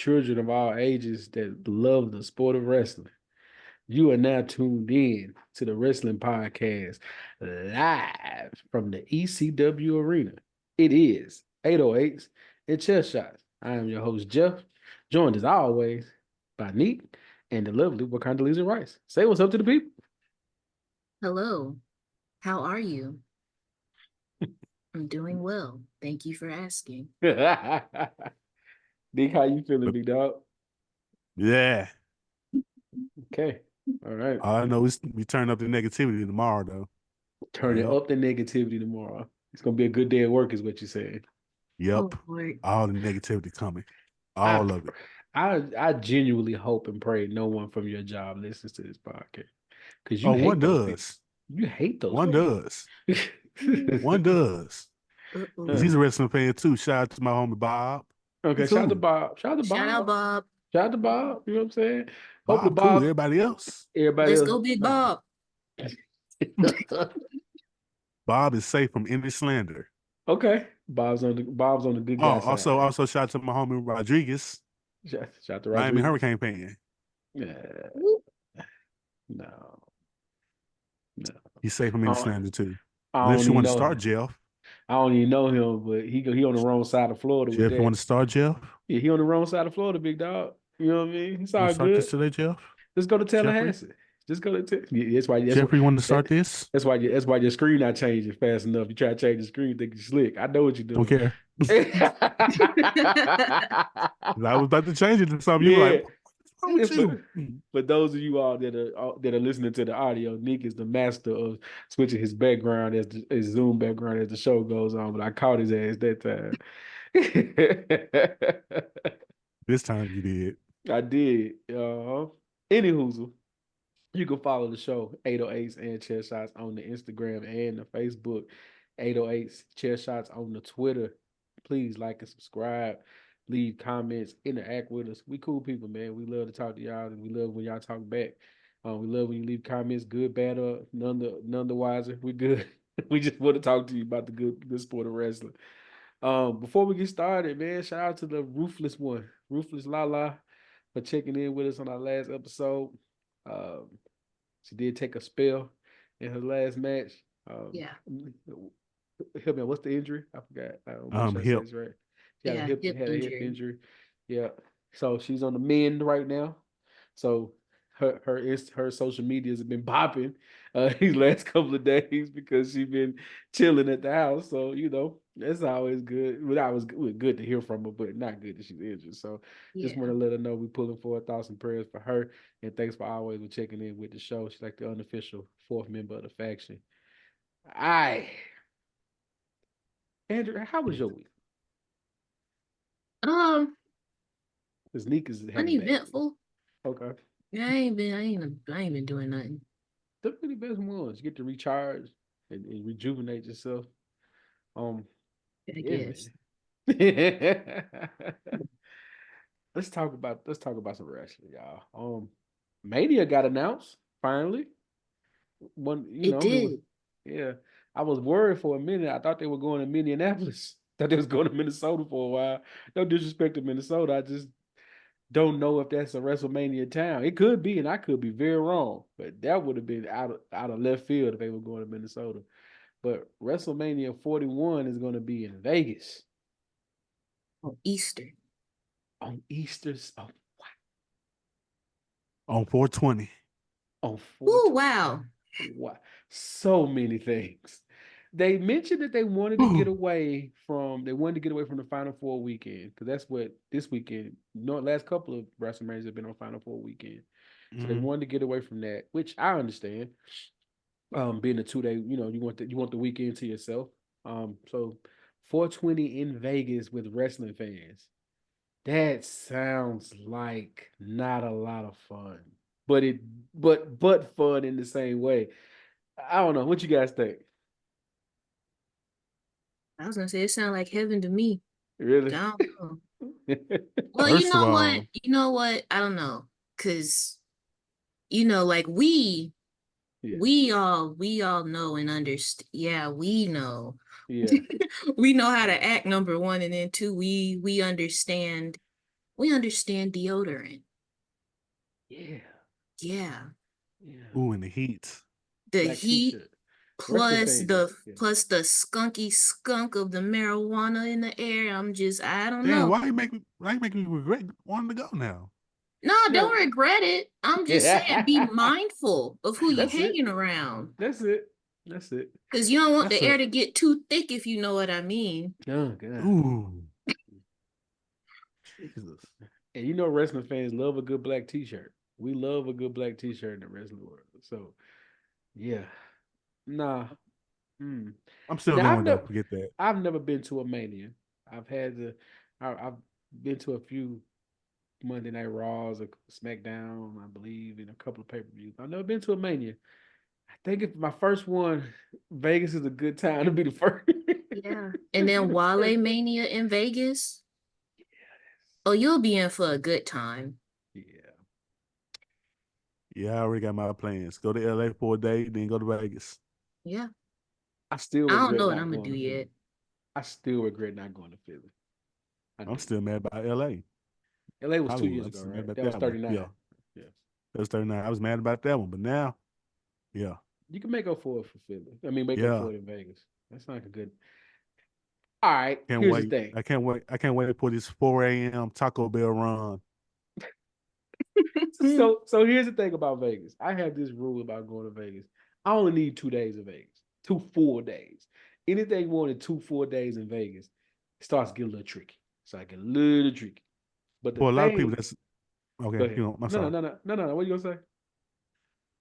children of all ages that love the sport of wrestling. You are now tuned in to the Wrestling Podcast live from the ECW Arena. It is 808s and Chest Shots. I am your host, Jeff, joined as always by Neat and the lovely Wakanda Rice. Say what's up to the people. Hello, how are you? I'm doing well. Thank you for asking. Nick, how you feeling, big dog? Yeah. Okay. All right. All I know is we turn up the negativity tomorrow, though. Turning up the negativity tomorrow. It's gonna be a good day at work, is what you're saying. Yep. Oh, Lord. All the negativity coming. All of it. I genuinely hope and pray no one from your job listens to this podcast. Because you hate one those does. people. You hate those One people. does. One does. Because he's a wrestling fan too. Shout out to my homie Bob. Okay, shout out to Bob. Shout out to Bob. Shout out, Bob. Shout out to Bob. You know what I'm saying? Hopefully Bob, cool. Everybody else. Let's go, Big Bob. Bob is safe from any slander. Okay. Bob's on the good guy side. Also shout out to my homie Rodriguez. Shout out to Rodriguez. Miami Hurricane fan. Yeah. No. He's safe from any slander too. Unless you want to start, Jeff. I don't even know him, but he on the wrong side of Florida. Jeff, you want to start, Jeff? Yeah, he on the wrong side of Florida, big dog. You know what I mean? It's all start good. This today, Jeff? Let's go to Tallahassee. Just go to that's why. Jeffrey, you want to start this? That's why your screen not changing fast enough. You try to change the screen, think you're slick. I know what you're doing. Don't care. I was about to change it to something. You were like, what's wrong with you? But those of you all that are listening to the audio, Nick is the master of switching his background his Zoom background as the show goes on. But I caught his ass that time. This time you did. I did. Anywho, you can follow the show 808s and Chest Shots on the Instagram and the Facebook. 808s Chest Shots on the Twitter. Please like and subscribe. Leave comments, interact with us. We cool people, man. We love to talk to y'all, and we love when y'all talk back. We love when you leave comments, good, bad, or none the wiser. We good. We just want to talk to you about the good sport of wrestling. Before we get started, man, shout out to the Ruthless one, Ruthless Lala, for checking in with us on our last episode. She did take a spell in her last match. Yeah. Help me. What's the injury? I forgot. Hip. Right. She had a hip injury. Yeah. So she's on the mend right now. So her social medias have been popping these last couple of days because she's been chilling at the house. So that's always good. But I was good to hear from her, but not good that she's injured. So just want to let her know we pulling for thoughts and prayers for her. And thanks for always checking in with the show. She's like the unofficial fourth member of the faction. Andrew, how was your week? Nick is uneventful. Okay. Yeah, I ain't been doing nothing. The really best ones. You get to recharge and rejuvenate yourself. I guess. Let's talk about some wrestling, y'all. Mania got announced finally. It did. Yeah. I was worried for a minute. I thought they were going to Minneapolis. Thought they was going to Minnesota for a while. No disrespect to Minnesota. I just don't know if that's a WrestleMania town. It could be, and I could be very wrong. But that would have been out of left field if they were going to Minnesota. But WrestleMania 41 is going to be in Vegas. On Easter. On Easter's. Oh, wow. On 420. On 420. Oh, wow. Wow. So many things. They mentioned that they wanted to get away from the Final Four weekend, because that's what this weekend. Last couple of WrestleManias have been on Final Four weekend, so they wanted to get away from that, which I understand. Being a 2-day, you want the weekend to yourself. So 420 in Vegas with wrestling fans. That sounds like not a lot of fun, but fun in the same way. I don't know. What you guys think? I was gonna say it sounded like heaven to me. Really? I don't know. Well, you know what? I don't know, cause like we all know and understand. Yeah, we know. Yeah, we know how to act. Number one, and then two, we understand We understand deodorant. Yeah. Yeah. Yeah. Ooh, in the heat. The Black heat t-shirt. Wrestling plus fans. the Yeah. plus the skunky skunk of the marijuana in the air. I don't Damn, know. why you make me regret wanting to go now? No, No. don't regret it. I'm just saying, be mindful of who you That's it. hanging around. That's it. That's it. Because you don't want That's the air a to get too thick, if you know what I mean. Oh God. ooh. Jesus. And you know wrestling fans love a good black t-shirt. We love a good black t-shirt in the wrestling world. So yeah. Nah. Mm. I'm still Now going though. Forget that. I've never been to a Mania. I've had to I've been to a few Monday Night Raws or SmackDown, I believe, and a couple of pay-per-views. I've never been to a Mania. I think if my first one, Vegas is a good time to be the first. Yeah. And then Wale Mania in Vegas. Oh, you'll be in for a good time. Yeah. Yeah, I already got my plans. Go to LA for a day, then go to Vegas. Yeah. I still I don't know regret what not I'm gonna going do to Philly. yet. I still regret not going to Philly. I I'm do. still mad about LA. LA was 2 years Hollywood. I'm ago, still mad right? about That was that one. 39. Yeah. Yeah. That was 39. I was mad about that one. But now, yeah. You can make up for it for Philly. I mean, make up Yeah. for it in Vegas. That's not a good. All right. Can't Here's the wait. thing. I can't wait. I can't wait for this 4 a.m. Taco Bell run. So here's the thing about Vegas. I have this rule about going to Vegas. I only need 2 days of Vegas, 2 full days. Anything more than 2 full days in Vegas starts getting a little tricky. So I get a little tricky. But the For a lot of people, thing, that's go okay. ahead. I'm No, no, sorry. no, no, no, no. What you gonna say?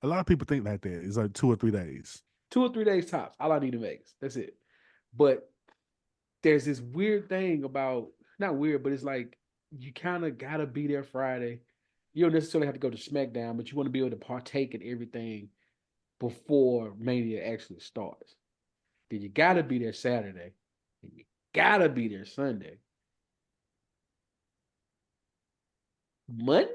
A lot of people think like that. It's like 2 or 3 days. 2 or 3 days tops. All I need in Vegas. That's it. But there's this weird thing about not weird, but it's like you kind of gotta be there Friday. You don't necessarily have to go to SmackDown, but you want to be able to partake in everything before Mania actually starts. Then you gotta be there Saturday. And you gotta be there Sunday. Monday?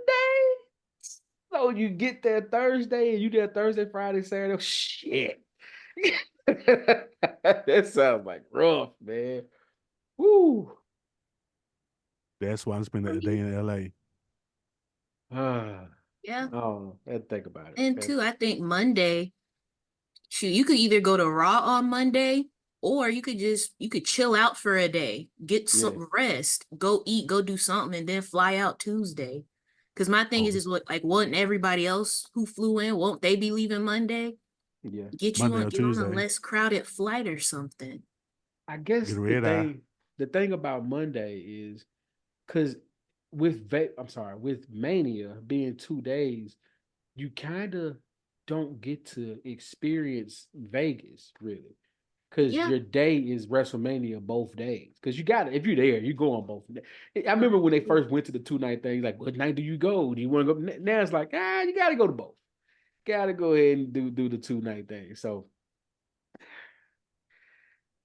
So you get there Thursday and you there Thursday, Friday, Saturday. Oh, shit. That sounds like rough, man. Woo. That's why I'm spending a day in LA. Ah, Yeah. oh, I had to think about it. And two, I think Monday, shoot, you could either go to Raw on Monday or you could chill out for a day, get Yeah, some rest, go eat, go do something, and then fly out Tuesday. Because my thing Oh, is what like won't everybody else who flew in, won't they be leaving Monday? yeah. Monday or Get on a Tuesday. less crowded flight or something. I Get guess a red eye. the thing about Monday is because I'm sorry, with Mania being 2 days, you kind of don't get to experience Vegas really. Because Yeah. your day is WrestleMania both days. Because you got it. If you're there, you go on both. I remember when they first went to the 2 night thing, like, what night do you go? Do you want to go? Now it's like, you got to go to both. Got to go ahead and do the 2 night thing. So,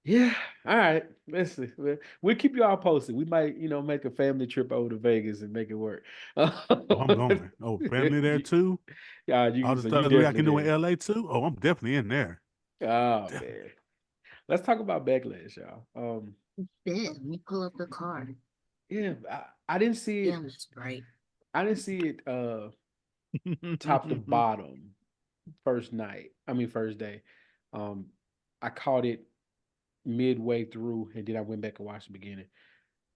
yeah. All right. Let's see. We'll keep you all posted. We might, make a family trip over to Vegas and make it work. Oh, I'm going. Oh, family there too. Yeah, All you the so you stuff we I can do in definitely LA too. Oh, I'm definitely in there. there. Oh Definitely. man. Let's talk about backlash, y'all. Yeah, let me pull up the card. Yeah, I didn't see it. Damn, that's bright. I didn't see it top to bottom first day. Um I caught it midway through and then I went back and watched the beginning.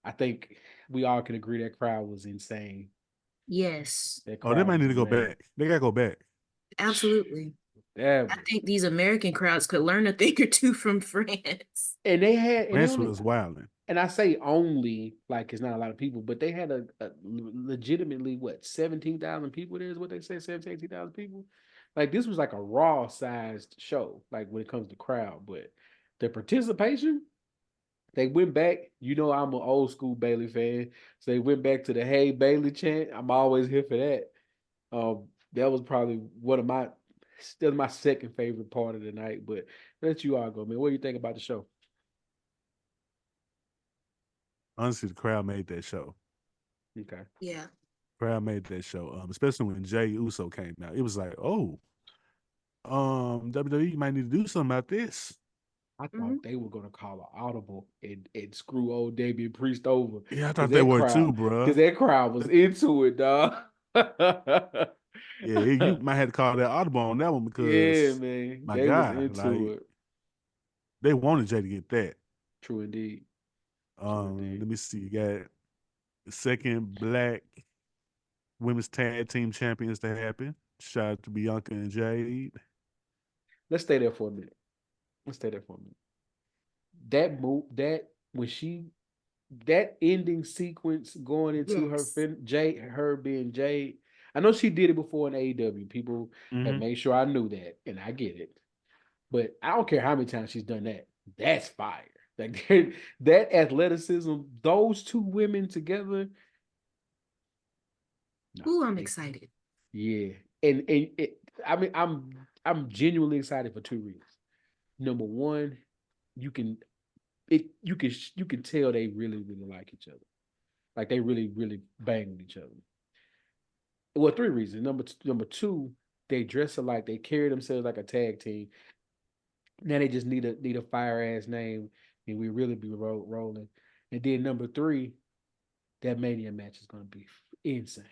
I think we all can agree that crowd was insane. Yes, That Oh, they crowd might was need to go amazing. back. They gotta go back. absolutely. That I was think these American crowds could learn a thing or two from France. and they France only was wilding. and I say only like it's not a lot of people, but they had a legitimately what 17,000 people there is what they said 17,000 people. Like this was like a raw sized show, like when it comes to crowd, but the participation they went back. I'm an old school Bailey fan, so they went back to the Hey Bailey chant. I'm always here for that. That was probably still my second favorite part of the night. But let you all go, man. What do you think about the show? Honestly, the crowd made that show. Okay. Yeah. Crowd made that show. Especially when Jay Uso came out. It was like, oh, WWE might need to do something about this. I thought they were gonna call an audible and screw old Damian Priest over. Yeah, I thought they were too, Because bro. that crowd was into it, dog. Yeah, you might have to call that audible on that one Yeah, because man. my They was God, into like it. they wanted Jay to get that. True indeed. True indeed. Let me see. You got the second Black women's tag team champions to happen. Shout out to Bianca and Jade. Let's stay there for a minute. That move, that ending sequence going into her being Jade. I know she did it before in AEW. People have made sure I knew that, and I get it. But I don't care how many times she's done that. That's fire. Like that athleticism, those two women together. Ooh, I'm excited. Yeah, and I mean, I'm genuinely excited for two reasons. Number one, you can tell they really like each other. Like they really bang with each other. Well, three reasons. Number two, they dress alike. They carry themselves like a tag team. Now they just need a fire ass name, and we really be rolling. And then number three, that Mania match is gonna be insane,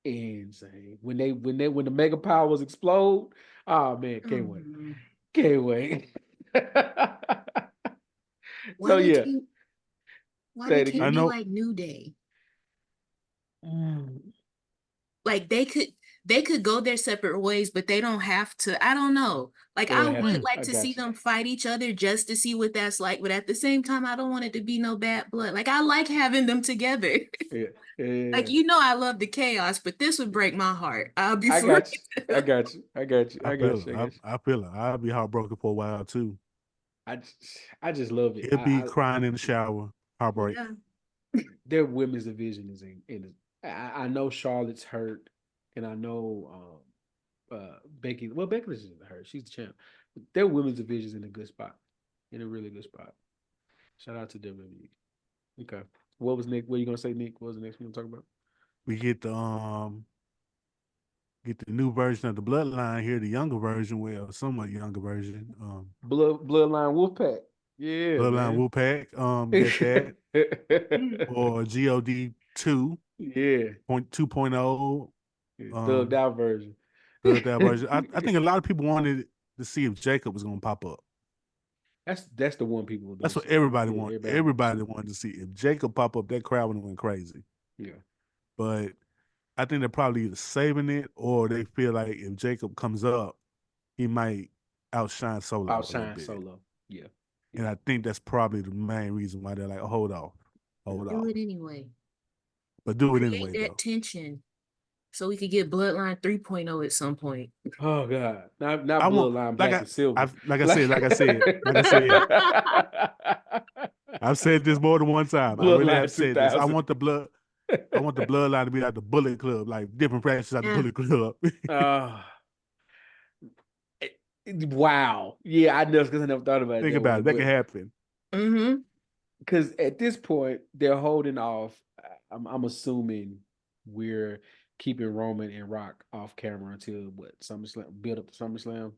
insane. When the Mega Powers explode, oh man, can't wait. So yeah, why they can't be like New Day? Like they could go their separate ways, but they don't have to. I don't know. Like I would like to see them fight each other just to see what that's like. But at the same time, I don't want it to be no bad blood. Like I like having them together. Yeah. Like I love the chaos, but this would break my heart. I'll be. I got you. I feel it. I'll be heartbroken for a while too. I just love it. He'll be crying in the shower, heartbreak. Yeah. Their women's division is in. I know Charlotte's hurt, and I know Becky. Well, Becky isn't hurt; she's the champ. Their women's division is in a good spot, in a really good spot. Shout out to WWE. Okay, what was Nick? What are you gonna say, Nick? What was the next one to talk about? We get the new version of the Bloodline here, the younger version, well, somewhat younger version. Bloodline Wolfpack. Yeah, Bloodline Wolfpack. Get that. Or GOD 2. Yeah. 2.0. Thugged out version. Thugged out version. I think a lot of people wanted to see if Jacob was gonna pop up. That's the one people. That's what everybody wanted. Everybody wanted to see if Jacob pop up. That crowd would have went crazy. Yeah. But I think they're probably either saving it or they feel like if Jacob comes up, he might outshine Solo. Yeah. And I think that's probably the main reason why they're like, hold off. Do it anyway. But do it anyway, that tension so we could get Bloodline 3.0 at some point. Oh God. Not Bloodline Black and Silver. Like I said. I've said this more than one time. I really have said this. I want the Bloodline to be like the Bullet Club, like different branches at the Bullet Club. Wow. Yeah, I know, because I never thought about it. Think about it. That can happen. Because at this point, they're holding off. I'm assuming we're keeping Roman and Rock off camera until what? SummerSlam, build up to SummerSlam?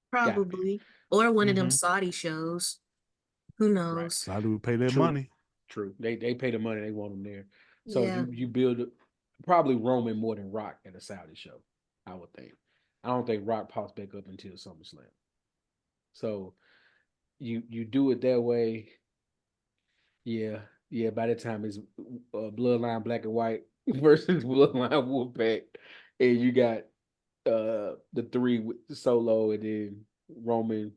Probably. Or one of them Saudi shows. Who knows? Right. Saudi will pay their money. True. They pay the money. They want them there. So you build probably Roman more than Rock at a Saudi show, I would think. I don't think Rock pops back up until SummerSlam. So you do it that way. Yeah. By the time it's Bloodline Black and White versus Bloodline Wolfpack, and you got the three with Solo and then Roman.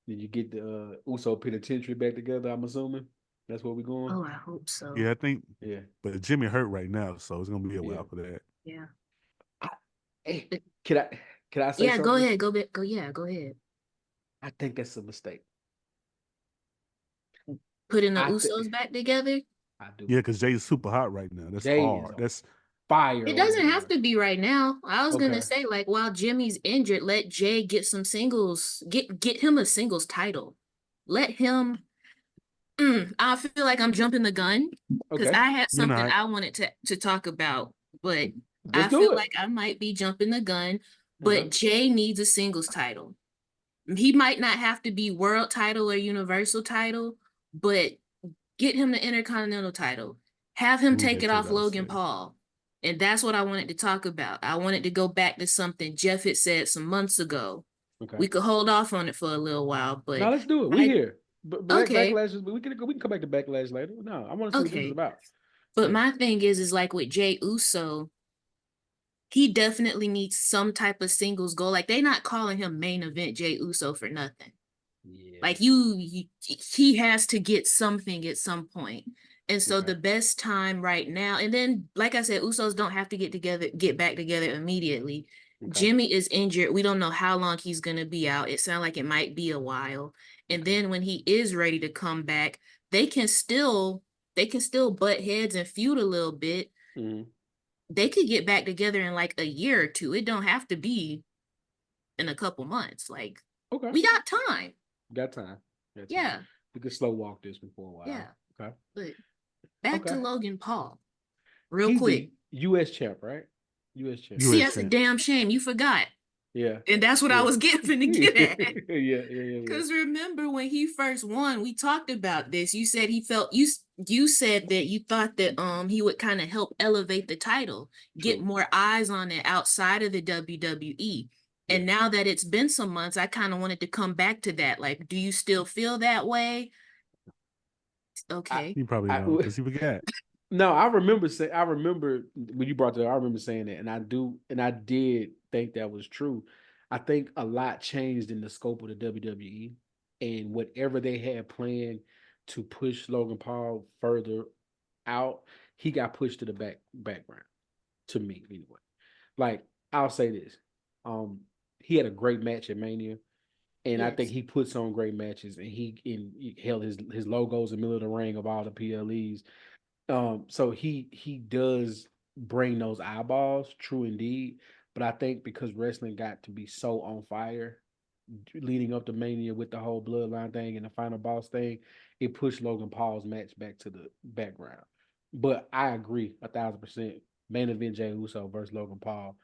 Then you get the Uso Penitentiary back together. I'm assuming that's where we're going. Oh, I hope so. Yeah, I think. Yeah, but Jimmy hurt right now, so it's gonna be a while for that. Yeah. Can I say something? Go ahead. Go ahead. I think that's a mistake. Putting the Usos back together? I do. Yeah, because Jay's super hot right now. That's hard. That's fire. It doesn't have to be right now. I was gonna say, like, while Jimmy's injured, let Jay get some singles, get him a singles title. Let him. I feel like I'm jumping the gun because I had something I wanted to talk about, but I feel like I might be jumping the gun. But Jay needs a singles title. He might not have to be world title or universal title, but get him the Intercontinental title. Have him take it off Logan Paul. And that's what I wanted to talk about. I wanted to go back to something Jeff had said some months ago. Okay. We could hold off on it for a little while, but now let's do it. We here. But okay. Backlash, we can come back to Backlash later. No, I want to see what this is about. But my thing is like with Jey Uso, he definitely needs some type of singles goal. Like they're not calling him main event Jey Uso for nothing. Yeah. Like he has to get something at some point. And so the best time right now, and then like I said, Usos don't have to get back together immediately. Jimmy is injured. We don't know how long he's gonna be out. It sounds like it might be a while. And then when he is ready to come back, they can still butt heads and feud a little bit. Mm-hmm. They could get back together in like a year or two. It don't have to be in a couple months. Like, we got time. Got time. Yeah. We could slow walk this for a while. Yeah. Okay. But back to Logan Paul. Real quick. U.S. champ, right? U.S. champ. See, that's a damn shame. You forgot. Yeah. And that's what I was getting to get at. Yeah. Because remember when he first won, we talked about this. You said he felt you said that you thought that he would kind of help elevate the title, get more eyes on it outside of the WWE. And now that it's been some months, I kind of wanted to come back to that. Like, do you still feel that way? Okay. You probably don't because you forgot. No, I remember when you brought that. I remember saying that, and I did think that was true. I think a lot changed in the scope of the WWE, and whatever they had planned to push Logan Paul further out, he got pushed to the background. To me, anyway. Like I'll say this, he had a great match at Mania, and I think he puts on great matches, and he held his logos in the middle of the ring of all the PLEs. So he does bring those eyeballs, true indeed. But I think because wrestling got to be so on fire leading up to Mania with the whole Bloodline thing and the Final Boss thing, it pushed Logan Paul's match back to the background. But I agree 1,000%. Main event Jey Uso versus Logan Paul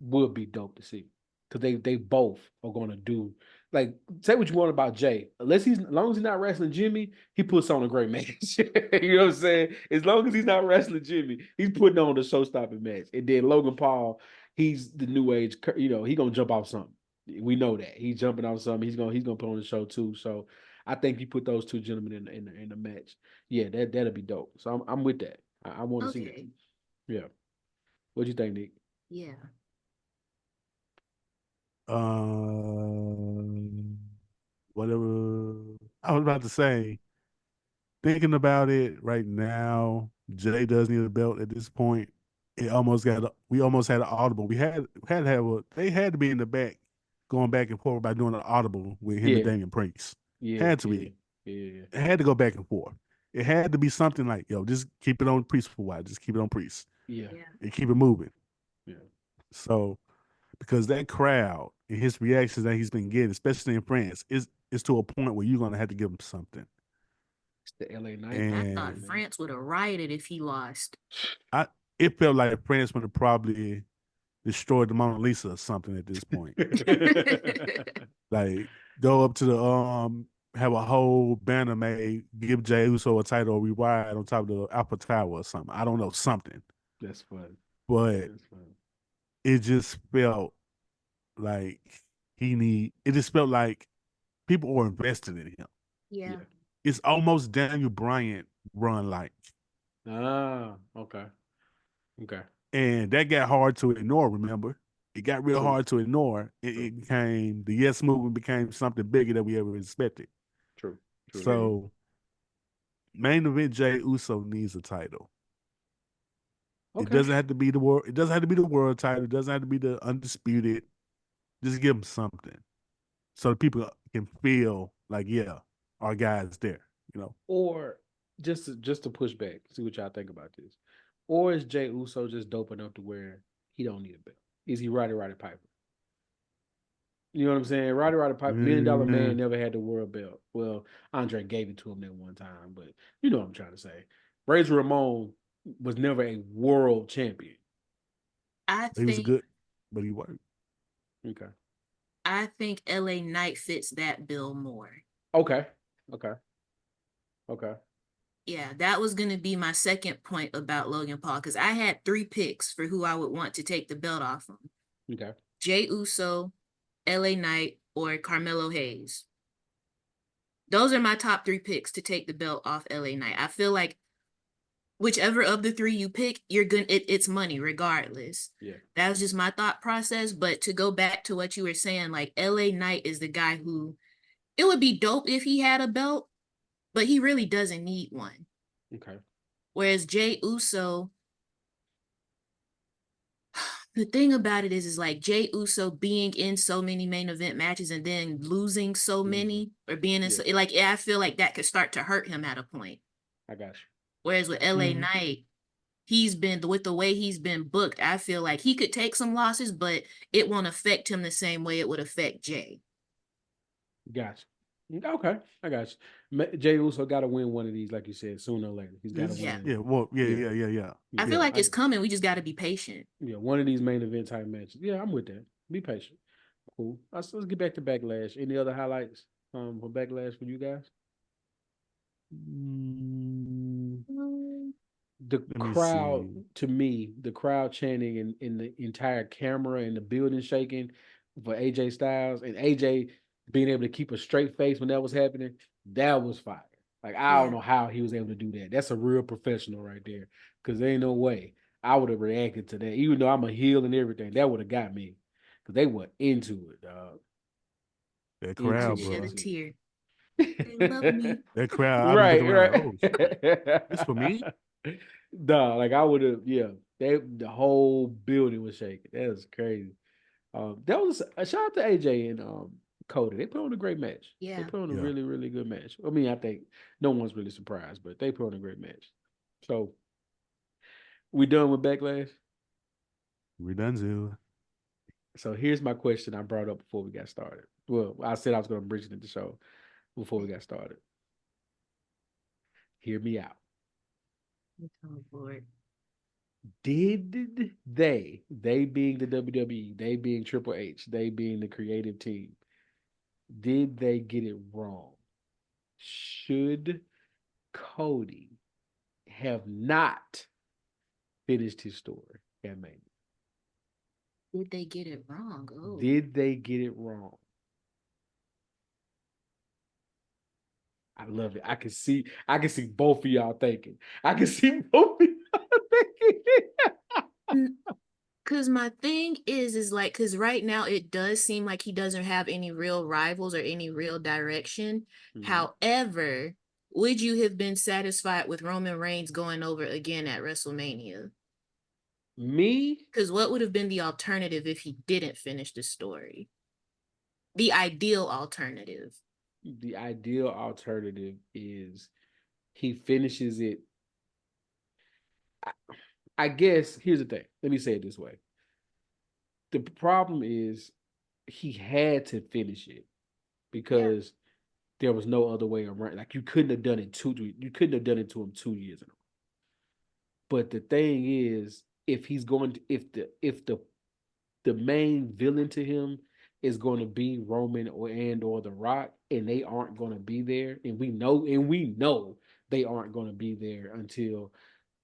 would be dope to see. Because they both are gonna do, like, say what you want about Jay. As long as he's not wrestling Jimmy, he puts on a great match. You know what I'm saying? As long as he's not wrestling Jimmy, he's putting on the show-stopping match. And then Logan Paul, he's the new age, he gonna jump off something. We know that. He's jumping off something. He's gonna put on the show too. So I think you put those two gentlemen in the match. Yeah, that'll be dope. So I'm with that. I want to see that. Yeah. What do you think, Nick? Yeah. Whatever I was about to say. Thinking about it right now, Jay does need a belt at this point. We almost had an audible. We had to have they had to be in the back, going back and forth by doing an audible with him and Damian Priest. Had to be. Yeah. It had to go back and forth. It had to be something like, yo, just keep it on Priest for a while. Just keep it on Priest. Yeah. And keep it moving. Yeah. So, because that crowd and his reactions that he's been getting, especially in France, is to a point where you're going to have to give him something. It's the LA Knight. And I thought France would have rioted if he lost. It felt like France would have probably destroyed the Mona Lisa or something at this point. Like, go up to the have a whole banner made, give Jey Uso a title, or rewire on top of the Alpha Tower or something. I don't know, something. That's fun. But it just felt like it just felt like people were invested in him. Yeah. It's almost Daniel Bryan run like. Ah, okay. And that got hard to ignore, remember? It got real hard to ignore. It became, the Yes movement became something bigger than we ever expected. True. So, main event Jey Uso needs a title. Okay. It doesn't have to be the world. It doesn't have to be the world title. It doesn't have to be the undisputed. Just give him something, so the people can feel like, yeah, our guy's there. Or just to push back, see what y'all think about this. Or is Jey Uso just dope enough to where he don't need a belt? Is he Roddy Piper? You know what I'm saying? Roddy Piper, $1 million man, never had the world belt. Well, Andre gave it to him that one time, but you know what I'm trying to say. Razor Ramon was never a world champion. I think he was good, but he worked. Okay. I think LA Knight fits that bill more. Okay. Yeah, that was going to be my second point about Logan Paul, because I had 3 picks for who I would want to take the belt off him. Okay. Jey Uso, LA Knight, or Carmelo Hayes. Those are my top 3 picks to take the belt off LA Knight. I feel like whichever of the 3 you pick, you're good. It's money regardless. Yeah. That was just my thought process. But to go back to what you were saying, like LA Knight is the guy who, it would be dope if he had a belt, but he really doesn't need one. Okay. Whereas Jey Uso, the thing about it is like Jey Uso being in so many main event matches and then losing so many, or being in so, like, I feel like that could start to hurt him at a point. I got you. Whereas with LA Knight, he's been, with the way he's been booked, I feel like he could take some losses, but it won't affect him the same way it would affect Jay. Gotcha. Okay, I got you. Jey Uso got to win one of these, like you said, sooner or later. He's got to win. Yeah. Well, yeah. I feel like it's coming. We just got to be patient. Yeah, one of these main event type matches. Yeah, I'm with that. Be patient. Cool. Let's get back to Backlash. Any other highlights for Backlash for you guys? The crowd, to me, the crowd chanting and the entire camera and the building shaking for AJ Styles, and AJ being able to keep a straight face when that was happening, that was fire. Like, I don't know how he was able to do that. That's a real professional right there. Because there ain't no way I would have reacted to that. Even though I'm a heel and everything, that would have got me. Because they were into it, dog. That crowd, bro. Shed a tear. They love me. That crowd, right. Oh, this for me? Dog, like I would have, the whole building was shaking. That was crazy. That was a shout out to AJ and Cody. They put on a great match. Yeah. They put on a really, really good match. I mean, I think no one's really surprised, but they put on a great match. So we done with Backlash? We done, Zilla. So here's my question I brought up before we got started. Well, I said I was going to bridge it into the show before we got started. Hear me out. Oh, Lord. Did they being the WWE, they being Triple H, they being the creative team, did they get it wrong? Should Cody have not finished his story at Mania? Did they get it wrong? Oh. Did they get it wrong? I love it. I can see both of y'all thinking. I can see both of y'all thinking. Because my thing is like, because right now it does seem like he doesn't have any real rivals or any real direction. However, would you have been satisfied with Roman Reigns going over again at WrestleMania? Me? Because what would have been the alternative if he didn't finish the story? The ideal alternative. The ideal alternative is he finishes it. I guess here's the thing. Let me say it this way. The problem is he had to finish it because there was no other way around. Like, you couldn't have done it you couldn't have done it to him 2 years in a row. But the thing is, if he's going to, if the main villain to him is going to be Roman or The Rock, and they aren't going to be there, and we know they aren't going to be there until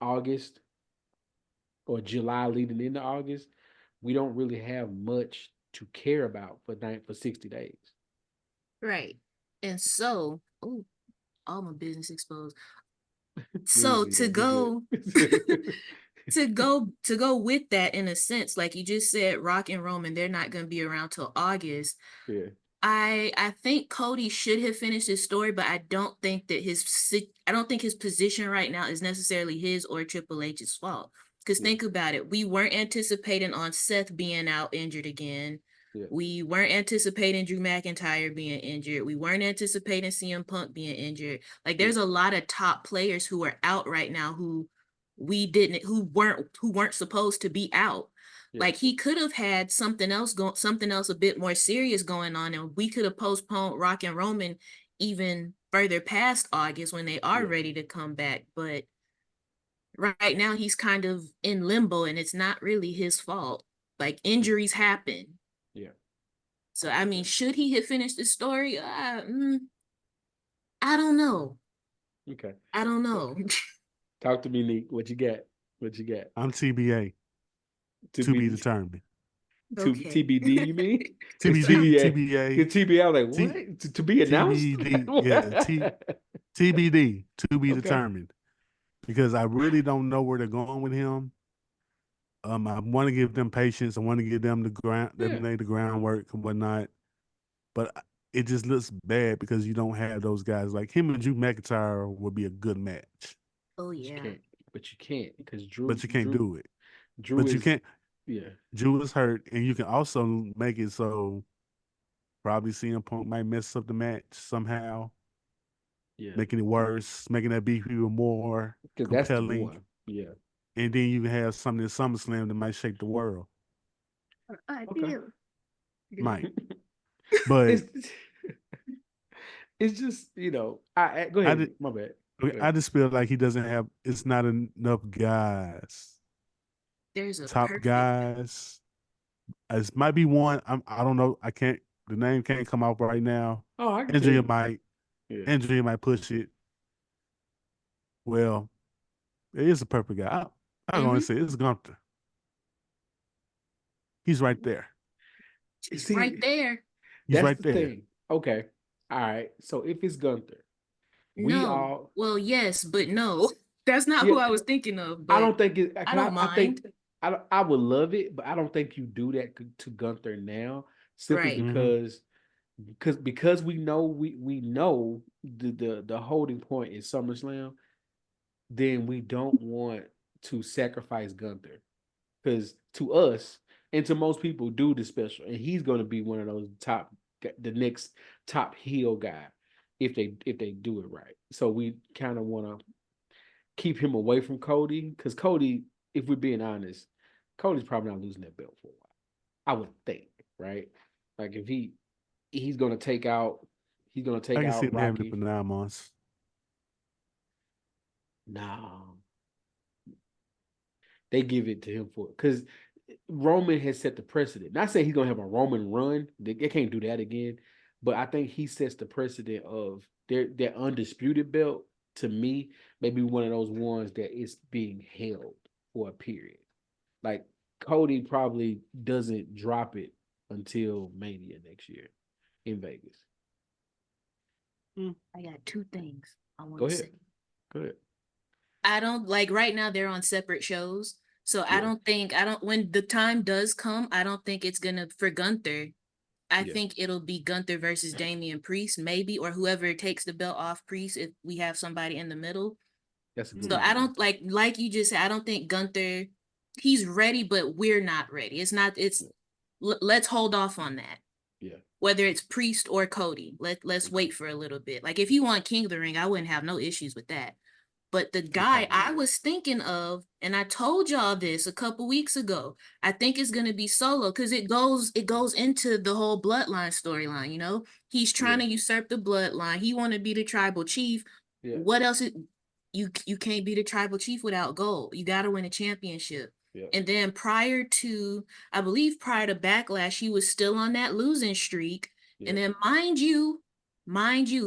August or July leading into August, we don't really have much to care about for 60 days. Right. And so, all my business exposed. So to go to go with that, in a sense, like you just said, Rock and Roman, they're not going to be around till August. Yeah. I think Cody should have finished his story, but I don't think his position right now is necessarily his or Triple H's fault. Because think about it, we weren't anticipating on Seth being out injured again. Yeah. We weren't anticipating Drew McIntyre being injured. We weren't anticipating CM Punk being injured. Like, there's a lot of top players who are out right now who weren't supposed to be out. Yeah. Like, he could have had something else a bit more serious going on, and we could have postponed Rock and Roman even further past August when they are ready to come back. But right now he's kind of in limbo, and it's not really his fault. Like, injuries happen. Yeah. So I mean, should he have finished the story? I don't know. Okay. I don't know. Talk to me, Nick. What you got? What you got? I'm TBA. To be determined. Okay. TBD, you mean? TBD, TBA. TBA. TBA, I was like, what? To be announced? TBD, yeah. TBD, to be Okay. determined. Because I really don't know where they're going with him. I want to give them patience. I want to give them the groundwork and whatnot. But it just looks bad because you don't have those guys. Like him and Drew McIntyre would be a good match. Oh yeah. But you can't because Drew. But you can't do it. Drew but is, you can't. Yeah. Drew is hurt, and you can also make it so probably CM Punk might mess up the match somehow. Yeah. Making it worse, making that beef even more compelling. That's the one. Yeah. And then you can have something in SummerSlam that might shake the world. I Okay. Might. But it's just, I go ahead. My bad. I just feel like he doesn't have. It's not enough guys. There's a top guys. It might be one. I don't know. I can't. The name can't come out right now. Oh, I can Andrea might. Yeah. Andrea might push it. Well, it is a perfect guy. I'm going to say it's Gunther. He's right there. He's right there. He's right there. Thing. Okay. All right. So if it's Gunther, well, yes, but no. That's not who I was thinking of. But I don't think it. I don't mind. I would love it, but I don't think you do that to Gunther now, simply because we know we know the holding point is SummerSlam. Then we don't want to sacrifice Gunther, because to us and to most people, dude is special, and he's going to be one of those the next top heel guy if they do it right. So we kind of want to keep him away from Cody, because Cody, if we're being honest, Cody's probably not losing that belt for a while. I would think, right? Like if he's gonna take out I can see him Rocky. having it for 9 months. No. They give it to him because Roman has set the precedent. Not saying he's gonna have a Roman run. They can't do that again. But I think he sets the precedent of their undisputed belt. To me, maybe one of those ones that is being held for a period. Like Cody probably doesn't drop it until Mania next year in Vegas. I got 2 things I want to say. Go ahead. I don't like right now they're on separate shows. So I don't when the time does come, I don't think it's gonna for Gunther. I think it'll be Gunther versus Damian Priest, maybe, or whoever takes the belt off Priest if we have somebody in the middle. That's a good so one. I don't like you just said, I don't think Gunther, he's ready, but we're not ready. Let's hold off on that. Yeah. Whether it's Priest or Cody. Let's wait for a little bit. Like if you want King of the Ring, I wouldn't have no issues with that. But the guy I was thinking of, and I told y'all this a couple weeks ago, I think it's gonna be Solo because it goes into the whole bloodline storyline. He's trying to usurp the bloodline. He want to be the tribal chief. Yeah. What else? You can't be the tribal chief without gold. You got to win a championship. Yeah. And then prior to Backlash, he was still on that losing streak. Yeah. And then mind you,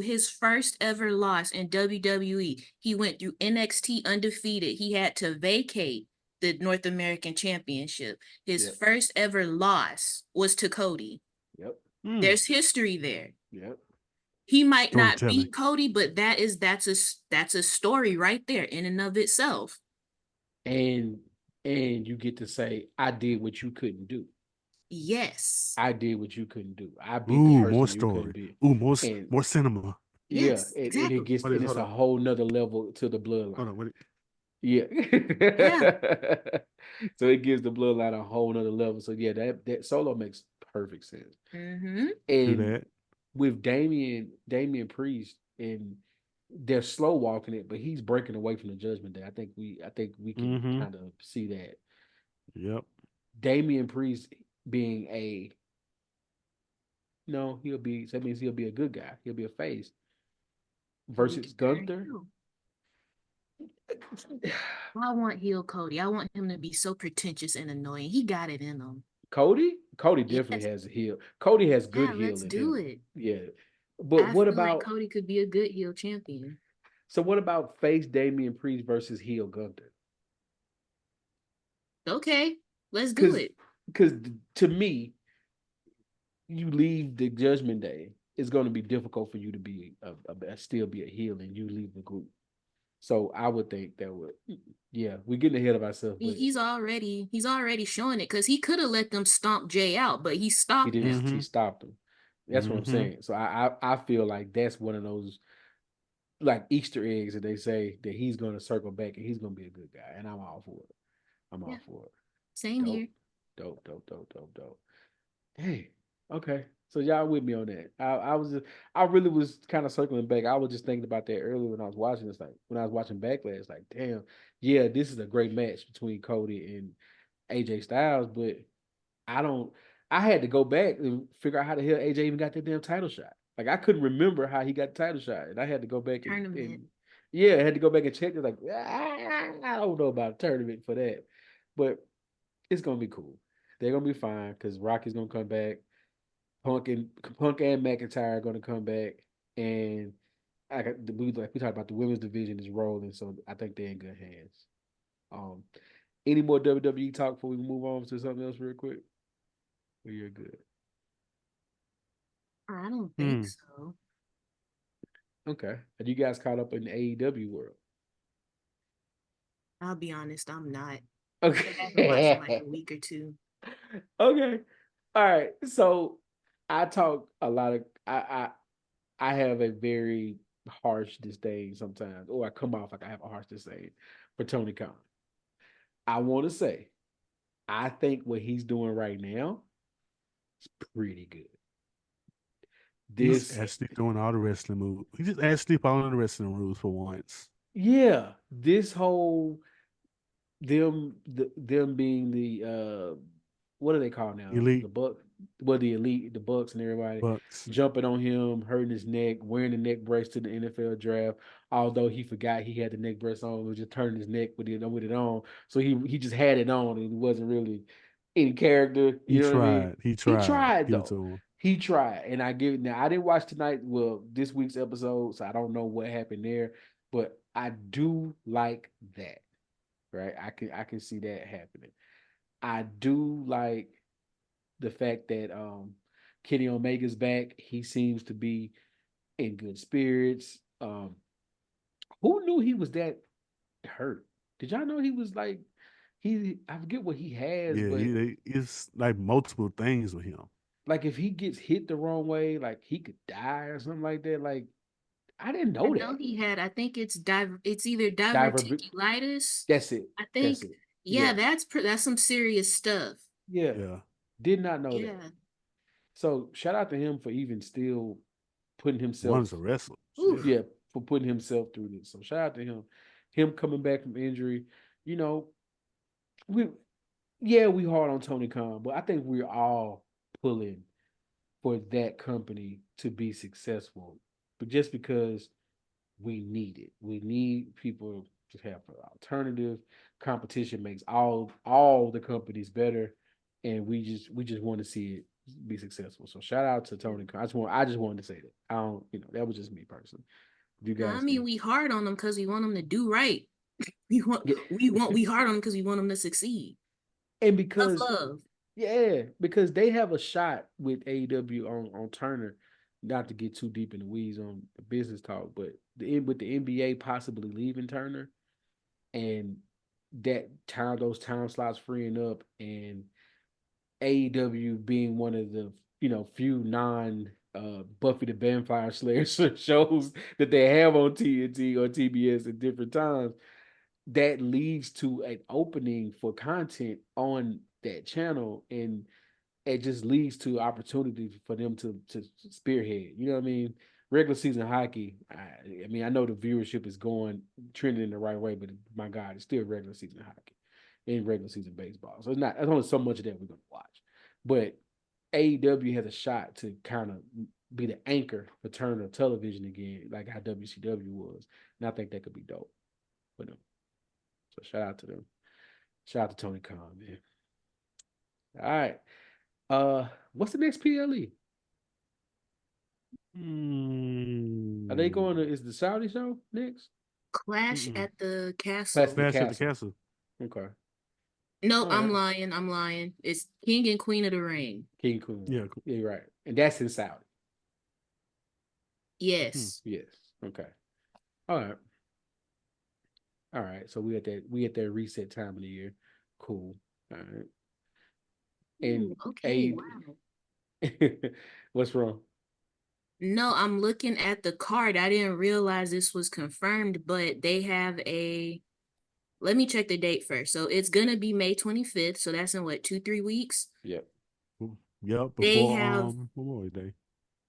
his first ever loss in WWE, he went through NXT undefeated. He had to vacate the North American Championship. His first ever loss was to Cody. Yep. There's history there. Yep. He might not beat Cody, but that's a story right there in and of itself. And you get to say, I did what you couldn't do. Yes. I did what you couldn't do. I beat the person more you story. couldn't beat. More cinema. Yes, yeah, exactly. and it's a whole nother level to the bloodline. Hold on, yeah. So it gives the bloodline a whole nother level. So yeah, that Solo makes perfect sense. Mm-hmm. And with Damian Priest, and they're slow walking it, but he's breaking away from the Judgment Day. I think we can kind of see that. Yep. Damian Priest being that means he'll be a good guy. He'll be a face. Versus Gunther. I want heel Cody. I want him to be so pretentious and annoying. He got it in him. Cody Cody definitely Yes. has a heel. Cody has good Yeah, heel let's in do him. it. Yeah. But I what feel like about Cody could be a good heel champion. so what about face Damian Priest versus heel Gunther? Okay, let's do Because it. because to me, you leave the Judgment Day, it's going to be difficult for you to be still be a heel and you leave the group. So I would think that would, yeah, we're getting ahead of ourselves, but He's already showing it because he could have let them stomp Jay out, but he he stopped didn't. them. He Mm-hmm. stopped him. That's what I'm Mm-hmm. saying. So I feel like that's one of those like Easter eggs that they say that he's going to circle back and he's going to be a good guy, and I'm all for it. I'm Yeah, all for it. same here. Dope, dope. Hey, okay. So y'all with me on that? I really was kind of circling back. I was just thinking about that earlier when I was watching this. Like when I was watching Backlash, like damn, yeah, this is a great match between Cody and AJ Styles, but I don't. I had to go back and figure out how the hell AJ even got that damn title shot. Like I couldn't remember how he got the title shot, and I had to go back Tournament. and yeah, I had to go back and check it. Like I don't know about a tournament for that, but it's gonna be cool. They're gonna be fine because Rocky's gonna come back. Punk and McIntyre are gonna come back, and we talked about the women's division is rolling, so I think they're in good hands. Um, any more WWE talk before we move on to something else real quick? Well, you're good. I don't think Hmm. so. Okay. Are you guys caught up in the AEW world? I'll be honest, I'm not. I haven't watched in like Okay. a week or two. Okay. All right. So I talk a lot of I have a very harsh disdain sometimes, or I come off like I have a harsh disdain for Tony Khan. I want to say, I think what he's doing right now is pretty good. He's This, actually doing all the wrestling moves. He just actually following the wrestling rules for once. yeah, this whole them being the what do they call now? The Elite buck, well, the elite, the Bucks and everybody Bucks. jumping on him, hurting his neck, wearing the neck brace to the NFL draft. Although he forgot he had the neck brace on, he was just turning his neck with it on. So he just had it on and he wasn't really in character. He You know what I mean? tried. He He tried. tried Give it though. to him. He tried, and I give it now. I didn't watch tonight. Well, this week's episode, so I don't know what happened there. But I do like that, right? I can see that happening. I do like the fact that Kenny Omega's back. He seems to be in good spirits. Who knew he was that hurt? Did y'all know he was like he? I forget what he has, Yeah, but it's like multiple things with him. like if he gets hit the wrong way, like he could die or something like that. Like I didn't I know know that. he had, I think it's either Diver, diverticulitis. that's it. I That's think, it. yeah, Yeah, that's some serious stuff. yeah. Yeah. Did not know that. Yeah. So shout out to him for even still putting himself, One's a wrestler. Oof. Yeah. yeah, for putting himself through this. So shout out to him. Him coming back from injury. You know, we yeah, we hard on Tony Khan, but I think we're all pulling for that company to be successful. But just because we need it. We need people to have an alternative. Competition makes all the companies better, and we just want to see it be successful. So shout out to Tony Khan. I just wanted to say that. I don't, that was just me personally. If you No, I guys mean can, we hard on them because we want them to do right. We want yeah. we hard on them because we want them to succeed. And Tough because love. yeah, because they have a shot with AEW on Turner. Not to get too deep in the weeds on the business talk, but with the NBA possibly leaving Turner, and those time slots freeing up, and AEW being one of the few non Buffy the Vampire Slayer shows that they have on TNT or TBS at different times, that leads to an opening for content on that channel, and it just leads to opportunities for them to spearhead. You know what I mean? Regular season hockey. I mean, I know the viewership is going trending in the right way, but my God, it's still regular season hockey in regular season baseball. So it's not. There's only so much of that we're gonna watch. But AEW has a shot to kind of be the anchor for Turner television again, like how WCW was, and I think that could be dope for them. So shout out to them. Shout out to Tony Khan, man. All right. What's the next PLE? Are they Mm. going to? Is the Saudi show next? Clash Mm-mm. at the That's Castle. the Clash at the castle. Castle. Okay. Nope, All I'm right. lying. I'm lying. It's King and Queen of the Ring. King Queen. Yeah. Yeah, you're right. And that's in Saudi. Hmm. Yes. Yes. Okay. All right. All right. So we at that reset time of the year. Cool. All right. And Ooh, okay, a wow. what's wrong? No, I'm looking at the card. I didn't realize this was confirmed, but they have a. Let me check the date first. So it's gonna be May 25th. So that's in what, 2, 3 weeks? Yep. Yep. They Before have Memorial Day.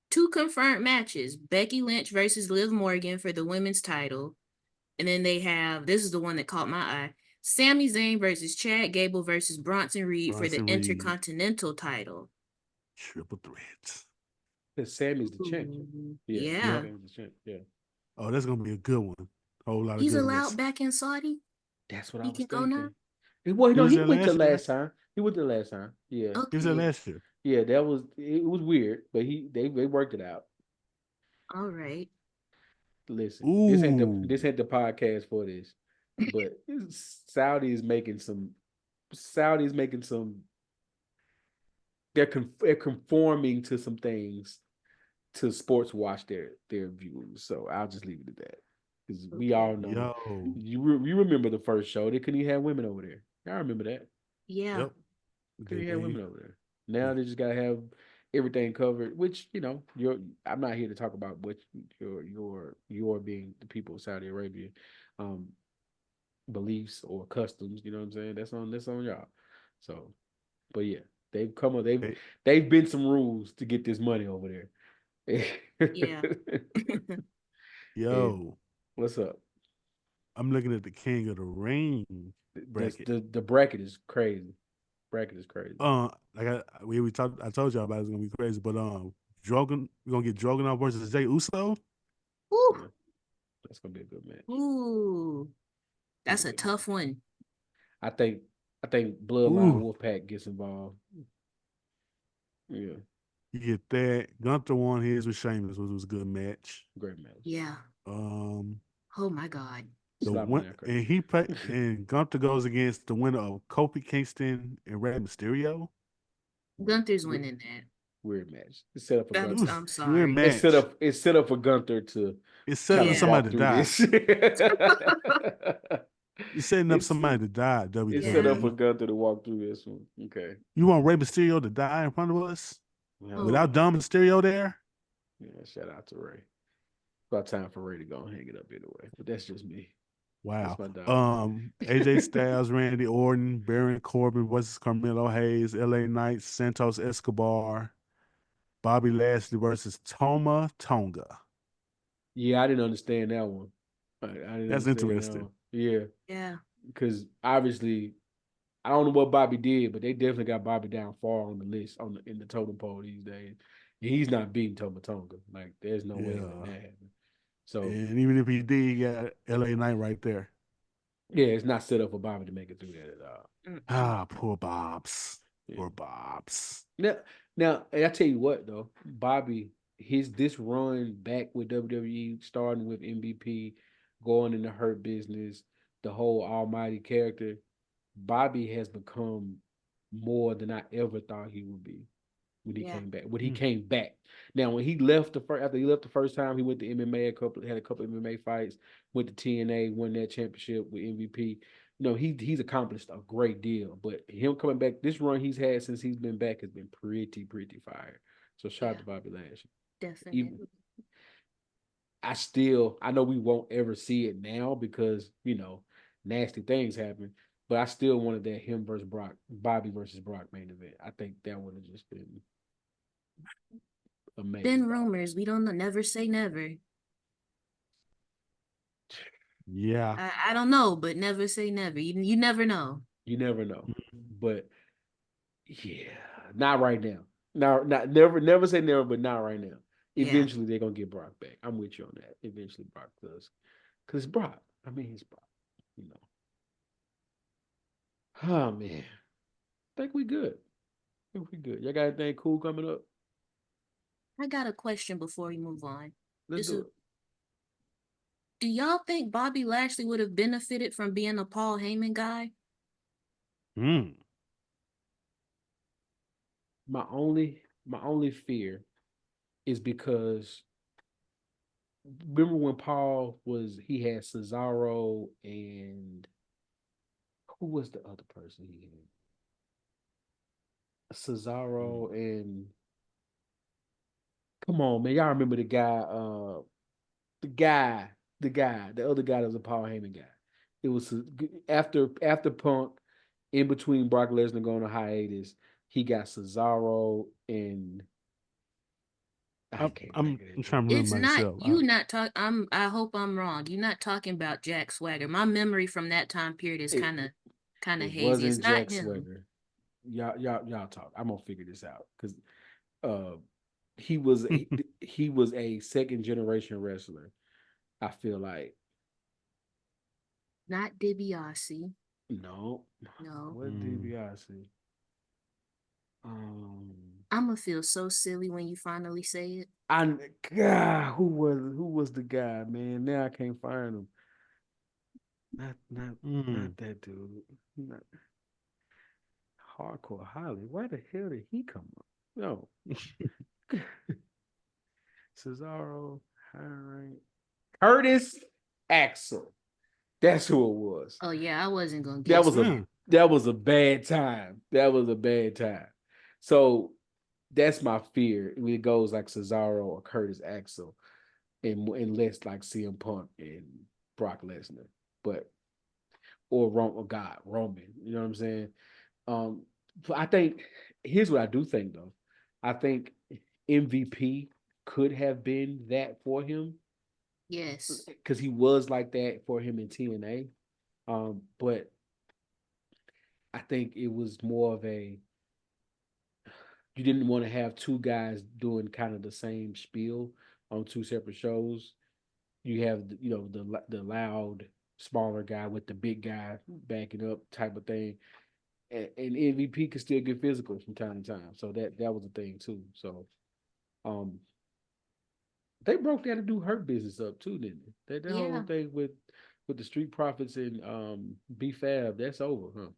2 confirmed matches: Becky Lynch versus Liv Morgan for the women's title, and then they have, this is the one that caught my eye: Sami Zayn versus Chad Gable versus Bronson Reed for the Bronson Reed. Intercontinental title. Triple threats. Because Sammy's the champ. Ooh, Yeah. yeah. Yep. Sammy's the champ. Yeah. Oh, that's gonna be a good one. Whole lot of He's goodness. allowed back in Saudi. That's what I He was can go now. thinking. Well, He no, was he there went to last year. last time. He went to last time. Yeah. He was there Okay. last year. Yeah, that was it was weird, but they worked it out. All right. Listen, Ooh. this ain't the podcast for this, but Saudi is making some Saudi's making some they're conforming to some things to sports watch their views. So I'll just leave it at that because we Okay. all know Yo. you remember the first show they couldn't even have women over there. I remember that. Yeah. Yep. Couldn't even have They women over there. Now they just gotta have everything covered. Which you're. I'm not here to talk about what your being the people of Saudi Arabia, um, beliefs or customs. You know what I'm saying? That's on y'all. So, but yeah, they've come up. they They've been some rules to get this money over there. Yeah. And yo. what's up? I'm looking at the King of the Ring The, bracket. the bracket is crazy. Bracket is crazy. Like we talked. I told y'all about it's gonna be crazy, but Drogon, we're gonna get Drogon versus Jay Uso. Ooh. Yeah, that's gonna be a good match. Ooh. Gonna be That's a a good match. tough one. I think Bloodline Ooh, Wolfpack gets involved. Yeah, you get that. Gunther won his with Sheamus, which was a good match. great match. Yeah. Um, Oh my God. the Slap on win that crazy. and he play and Gunther goes against the winner of Kofi Kingston and Rey Mysterio. Gunther's winning that. Weird match. It's set up for I'm, Ooh, Gunther. I'm weird sorry. match. It's set up for Gunther to It's kind setting of Yeah. somebody walk to through die. this. You're setting up it's somebody to die. it's set up Yeah. for WWE. Gunther to walk through this one. Okay. You want Rey Mysterio to die in front of us Oh. without Dom Mysterio there? Yeah, shout out to Ray. About time for Ray to go and hang it up anyway. But that's just me. That's Wow. my dog. AJ Styles, Randy Orton, Baron Corbin versus Carmelo Hayes, LA Knight, Santos Escobar, Bobby Lashley versus Toma Tonga. Yeah, I didn't understand that one. I didn't That's understand that interesting. one. Yeah, Yeah. because obviously I don't know what Bobby did, but they definitely got Bobby down far on the list in the totem pole these days. And he's not beating Toma Tonga. Like, there's no way in letting Yeah. that happen. So And even if he did, he got LA Knight right there. yeah, it's not set up for Bobby to make it through that at all. Mm-mm. Ah, poor Bobs. Yeah. Poor Bobs. Now, I tell you what though, Bobby, his this run back with WWE, starting with MVP, going into Hurt Business, the whole Almighty character, Bobby has become more than I ever thought he would be when he Yeah. came back. When he Mm. came back. Now, when he left after he left the first time, he went to MMA had a couple of MMA fights, went to TNA, won that championship with MVP. He's accomplished a great deal. But him coming back, this run he's had since he's been back has been pretty fire. So shout out Yeah. to Bobby Lashley. Even Definitely. I know we won't ever see it now because nasty things happen. But I still wanted that him versus Brock, Bobby versus Brock main event. I think that would have just been amazing. Then rumors. We don't know. Never say never. Yeah. I don't know, but never say never. You never know. You never know. Mm. But yeah, not right now. Now, not never say never, but not right now. Yeah. Eventually, they're gonna get Brock back. I'm with you on that. Eventually, Brock does, because Brock. I mean, he's Brock. You know. Oh man, I think we good. We good. Y'all got anything cool coming up? I got a question before we move on. Let's do it. Do y'all think Bobby Lashley would have benefited from being a Paul Heyman guy? My only fear is because remember when Paul he had Cesaro and who was the other person he had? Cesaro and come on, man, y'all remember the guy, the other guy that was a Paul Heyman guy. It was after Punk, in between Brock Lesnar going to hiatus, he got Cesaro and I can't I'm think of I'm that trying to dude. It's remember not myself. you not talk I hope I'm wrong. You're not talking about Jack Swagger. My memory from that time period is It kind of it hazy. It's wasn't not Jack him. Swagger. Y'all talk. I'm gonna figure this out because uh he was he was a second generation wrestler. I feel like Not DiBiase. no, No. what DiBiase? Um, I'm gonna feel so silly when you finally say it. I God, who was the guy, man? Now I can't find him. Not that dude. Not Hardcore Holly. Where the hell did he come up? No, Cesaro, hiring Curtis Axel. That's who it was. Oh yeah, I wasn't gonna That guess was a that. that was a bad time. That was a bad time. So that's my fear when it goes like Cesaro or Curtis Axel, and less like CM Punk and Brock Lesnar, but or God Roman. You know what I'm saying? Um, I think here's what I do think though. I think MVP could have been that for him Yes. because he was like that for him in TNA. But I think it was more of a you didn't want to have two guys doing kind of the same spiel on two separate shows. You have the loud smaller guy with the big guy backing up type of thing, and MVP could still get physical from time to time. So that was a thing too. So um, they broke that to do Hurt Business up too, didn't they? That whole Yeah. thing with the Street Profits and B Fab, that's over, huh?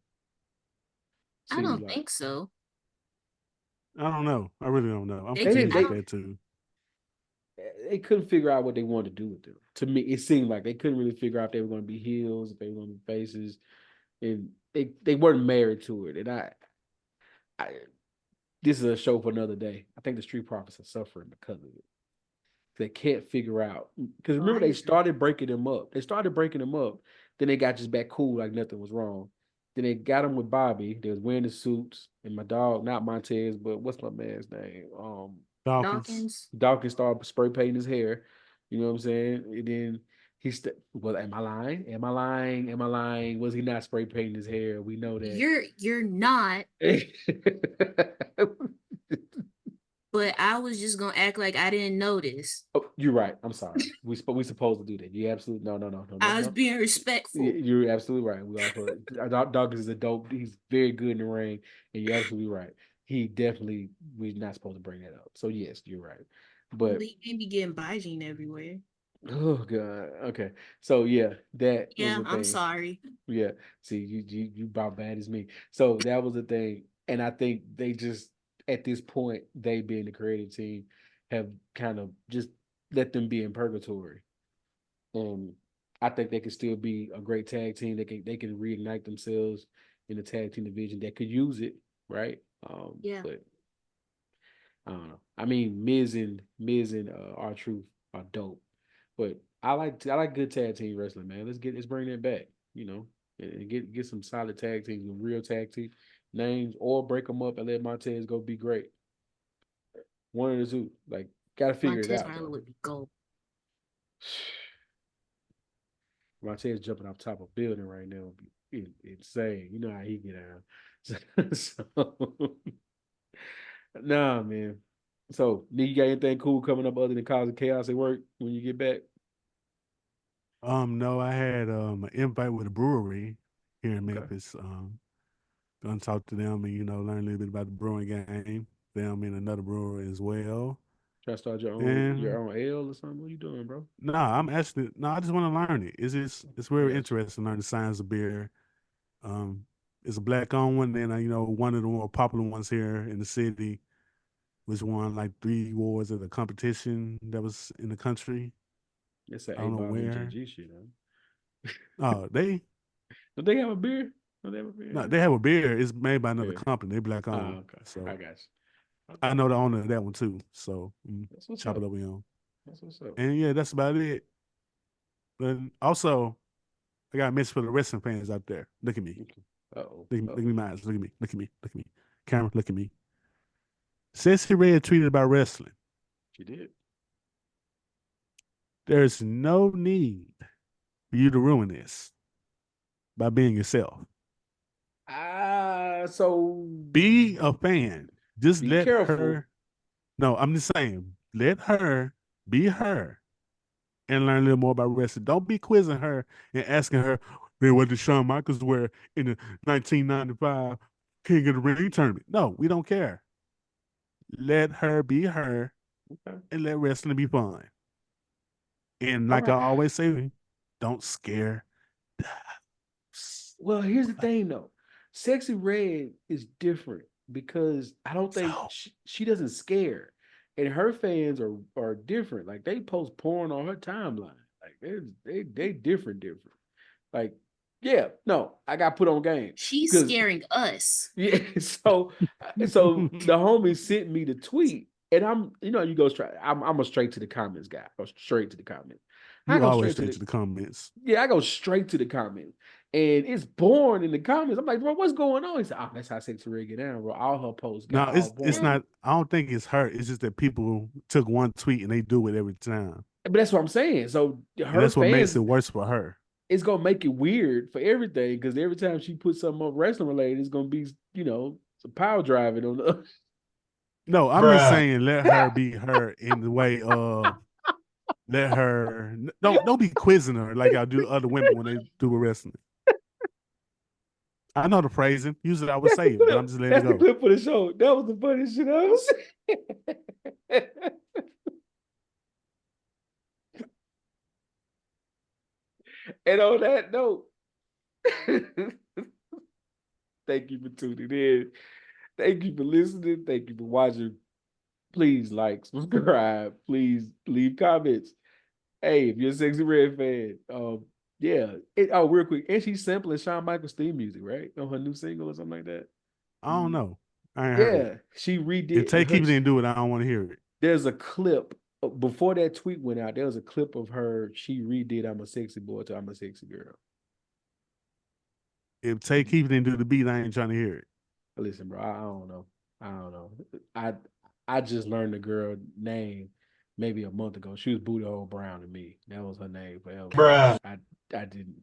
I Seems don't like think so. I don't know. I really don't know. I'm They they could. didn't confused I with don't. that too. they couldn't figure out what they wanted to do with them. To me, it seemed like they couldn't really figure out if they were going to be heels, if they were going to be faces, and they weren't married to it. And I this is a show for another day. I think the Street Profits are suffering because of it. They can't figure out because Oh, remember I they agree. started breaking them up. They started breaking them up. Then they got just back cool like nothing was wrong. Then they got him with Bobby. They was wearing the suits and my dog, not Montez, but what's my man's name? Dawkins. Dawkins. Dawkins started spray painting his hair. You know what I'm saying? And then well, am I lying? Am I lying? Am I lying? Was he not spray painting his hair? We know that. You're not, but I was just gonna act like I didn't notice. Oh, you're right. I'm sorry. We supposed to do that. You absolutely no I was no. being respectful. You're absolutely right. We also Dawkins is a dope. He's very good in the ring, and you're absolutely right. He definitely we're not supposed to bring that up. So yes, you're right. Well, But you can't be getting Bygene everywhere. oh god, okay. So yeah, that was Yeah, the I'm thing. sorry. Yeah. See, you about bad as me. So that was the thing. And I think they just at this point, they being the creative team, have kind of just let them be in purgatory. And I think they could still be a great tag team. They can reignite themselves in the tag team division. They could use it, right? Yeah. But I don't know. I mean, Miz and R-Truth are dope, but I like good tag team wrestling, man. Let's bring that back, and get some solid tag teams with real tag team names, or break them up and let Montez go be great. One of the two, like, gotta figure it Montez out Marley though. would be gold. Montez jumping off top of a building right now would be insane. You know how he get out. So, nah, man. So, you got anything cool coming up other than causing chaos at work when you get back? No, I had an invite with a brewery here in Okay. Memphis. Gonna talk to them and learn a little bit about the brewing game. Them and another brewer as well. Try to start your And own ale or something. What you doing, bro? I just want to learn it. It's I very got you. interesting to learn the science of beer. It's a black owned one, and one of the more popular ones here in the city, which won like 3 awards at a competition that was in the country. It's an I A don't know Bob where. MJG shit, huh? Oh, Do they have a beer? Do they have a beer? no, they have a beer. It's made by another Yeah. company. They black Oh, owned. okay. I So got you. I Okay. know the owner of that one too. So That's what's chop up. it up with him. That's what's up. And yeah, that's about it. But also, I got a message for the wrestling fans out there. Look at me. Uh-oh. Look at me, my eyes. Look at me. Look at me. Look at me. Camera, look at me. Sexy Red tweeted about wrestling. She did. There's no need for you to ruin this by being yourself. So Be a fan. Just be let careful. her. No, I'm just saying, let her be her and learn a little more about wrestling. Don't be quizzing her and asking her, man, what did Shawn Michaels wear in the 1995 King of the Ring tournament? No, we don't care. Let her be her Okay. and let wrestling be fun. And All like I right. always say, don't scare. Well, here's the thing though. Sexy Red is different because I don't think So she doesn't scare. And her fans are different. Like they post porn on her timeline. Like they different. Like, yeah, no, I got put on game. She's Because scaring us. yeah, so the homie sent me the tweet, and you go straight. I'm a straight to the comments guy. Go straight to the comments. I you go always straight to straight the to the comments. yeah, I go straight to the comments, and it's born in the comments. I'm like, bro, what's going on? He said, oh, that's how Sexy Red get down, bro. All her posts got No, all it's born. not. I don't think it's her. It's just that people took one tweet and they do it every time, But that's what I'm saying. So and her that's what makes fans, it worse for her. it's gonna make it weird for everything because every time she puts something up wrestling related, it's gonna be some power driving on the. No, I'm just saying let her be her in the way of let her don't be quizzing her like I do other women when they do wrestling. I know the phrasing. Usually I would That's the say it, but I'm clip. just letting it That's the go. clip for the show. That was the funniest shit I was. And on that note, thank you for tuning in. Thank you for listening. Thank you for watching. Please like, subscribe. Please leave comments. Hey, if you're a Sexy Red fan, yeah. Real quick, and she's sampling Shawn Michaels theme music, right? On her new single or something like that. I don't know. I ain't heard it. Yeah, she If redid Tay her. Keith didn't do it, I don't want to hear it. There's a clip before that tweet went out. There was a clip of her. She redid "I'm a Sexy Boy" to "I'm a Sexy Girl." If Tay Keith didn't do the beat, I ain't trying to hear it. Listen, bro, I don't know. I don't know. I just learned the girl name maybe a month ago. She was Booty Hole Brown to me. That was her name forever. Bruh. I didn't.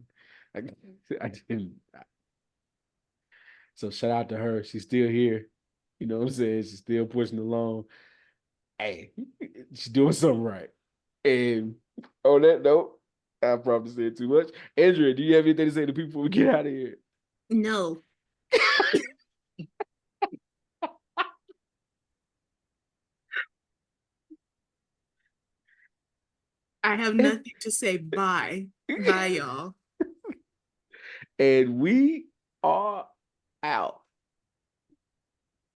I didn't. So shout out to her. She's still here. You know what I'm saying? She's still pushing along. Hey, she's doing something right. And on that note, I probably said too much. Andrea, do you have anything to say to people before we get out of here? No. I have nothing to say. Bye. Bye, y'all. And we are out.